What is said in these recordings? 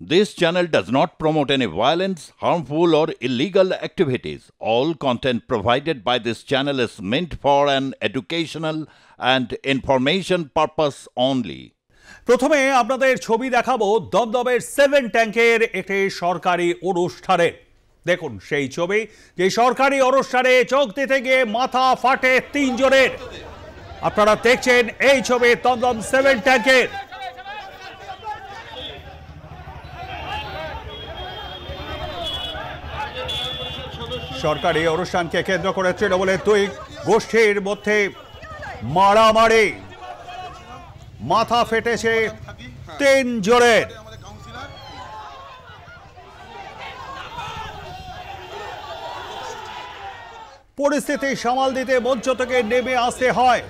This channel does not promote any violence, harmful, or illegal activities. All content provided by this channel is meant for an educational and information purpose only. প্রথমে আপনাদের ছবি দেখাবো দমদমের 7 ট্যাঙ্কের একটি সরকারি অনুষ্ঠানে। দেখুন সেই ছবি, যে সরকারি অনুষ্ঠানে যোগ দিতে গিয়ে মাথা ফাটে 3 জনের। আপনারা দেখছেন এই ছবি দমদম 7 ট্যাঙ্কের। সরকারি অনুষ্ঠানকে কেন্দ্র করে তৃণমূলের দুই গোষ্ঠীর মধ্যে মারামারি, মাথা ফেটেছে 3 জনের। পরিস্থিতি সামাল দিতে মঞ্চ থেকে নেমে আসতে হয়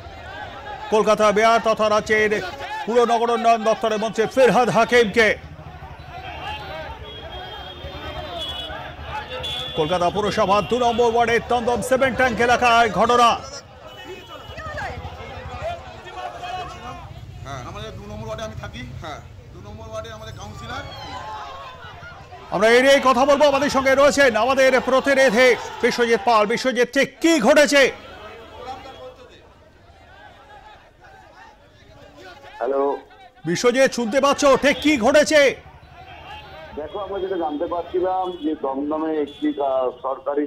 কলকাতা মেয়র তথা রাজ্যের পুর নগর উন্নয়ন দপ্তরের মন্ত্রী ফিরহাদ হাকিমকে। কলকাতা পুরসভা 2 নম্বর ওয়ার্ডের দমদম 7 ট্যাঙ্ক এলাকায় ঘটনা। আমরা এই নিয়ে কথা বলবো। আমাদের সঙ্গে রয়েছেন আমাদের প্রতিনিধি বিশ্বজিৎ পাল। বিশ্বজিৎ, ঠিক কি ঘটেছে? হ্যালো বিশ্বজিৎ, শুনতে পাচ্ছ? ঠিক কি ঘটেছে? দেখো, আমরা যেটা জানতে পারছিলাম যে দমদমে একটি সরকারি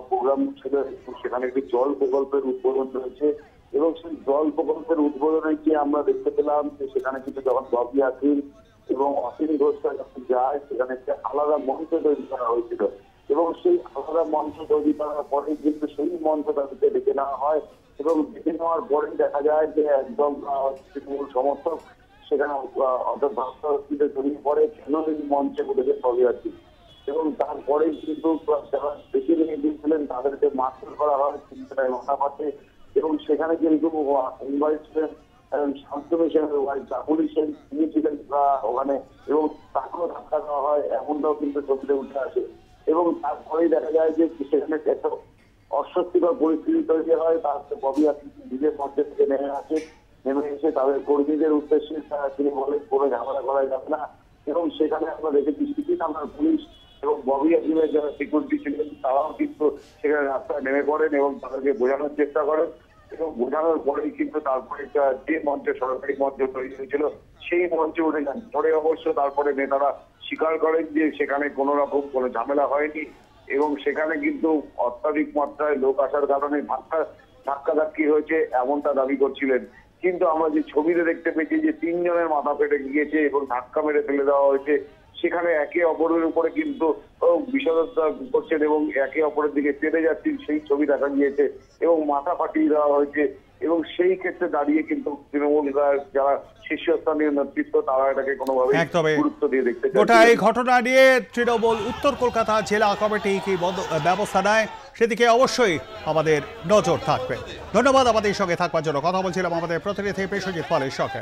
প্রোগ্রাম ছিল, সেখানে একটি জল প্রকল্পের উদ্বোধন রয়েছে এবং সেই জল প্রকল্পের উদ্বোধনে গিয়ে আমরা দেখতে পেলাম যে সেখানে কিন্তু যখন ববি হাকিম এবং অসীম ঘোষরা যখন যায়, সেখানে একটা আলাদা মঞ্চ তৈরি করা হয়েছিল এবং সেই আলাদা মঞ্চ তৈরি করার পরে কিন্তু সেই মঞ্চ তাদেরকে ডেকে নেওয়া হয় এবং ডেকে নেওয়ার পরেই দেখা যায় যে একদম তৃণমূল সমর্থক সেখানে অন্তর্ভাষা জড়িয়ে পড়ে কেন এই মঞ্চে বলেছে ববি হাকিম এবং তারপরেই কিন্তু যারা বেশি নিয়ে দিয়েছিলেন তাদেরকে মারধর করা হয়, চিন্তায় মাথা পাচ্ছে এবং সেখানে কিন্তু ইনভাইট ছিলেন শান্তনু সেনের ওয়াইফ জাকুলি সেন, তিনি ছিলেন ওখানে এবং তাকেও ধাক্কা দেওয়া হয়, এমনটাও কিন্তু ছবিতে উঠে আসে এবং তারপরেই দেখা যায় যে সেখানে একটা অস্বস্তিকর পরিস্থিতি তৈরি হয়। তারপরে ববি হাকিম নিজের মঞ্চে থেকে নেমে এসে তাদের কর্মীদের উদ্দেশ্যে তিনি বলেন কোনো ঝামেলা করা যাবে না এবং সেখানে আমরা দেখেছি সিটি থানার পুলিশ এবং ববি হাকিমের যারা সিকিউরিটি ছিলেন তারাও কিন্তু সেখানে রাস্তায় নেমে পড়েন এবং তাদেরকে বোঝানোর চেষ্টা করেন এবং বোঝানোর পরেই কিন্তু তারপরে যে মঞ্চে সরকারি মঞ্চ তৈরি হয়েছিল সেই মঞ্চে উঠে যান। পরে অবশ্য তারপরে নেতারা স্বীকার করেন যে সেখানে কোনো রকম কোনো ঝামেলা হয়নি এবং সেখানে কিন্তু অত্যাধিক মাত্রায় লোক আসার কারণে ধাক্কাধাক্কি হয়েছে এমনটা দাবি করছিলেন। কিন্তু আমরা যে ছবিতে দেখতে পেয়েছি যে 3 জনের মাথা ফেটে গিয়েছে এবং ধাক্কা মেরে ফেলে দেওয়া হয়েছে, সেখানে একে অপরের উপরে কিন্তু বিষাদতা করছেন এবং একে অপরের দিকে চেপে যাচ্ছেন, সেই ছবি দেখা গিয়েছে এবং মাথা ফাটিয়ে দেওয়া হয়েছে এবং সেই ক্ষেত্রে দাঁড়িয়ে কিন্তু তৃণমূল যারা শীর্ষস্থানীয় নেতৃত্ব তারা এটাকে কোনোভাবে গুরুত্ব দিয়ে দেখতে চায়। গোটা এই ঘটনা নিয়ে তৃণমূল উত্তর কলকাতা জেলা কমিটি কি ব্যবস্থা নেয় সেদিকে অবশ্যই আমাদের নজর থাকবে। ধন্যবাদ আমাদের সঙ্গে থাকবার জন্য। কথা বলছিলাম আমাদের প্রতিনিধি বিশ্বজিৎ পালের সঙ্গে।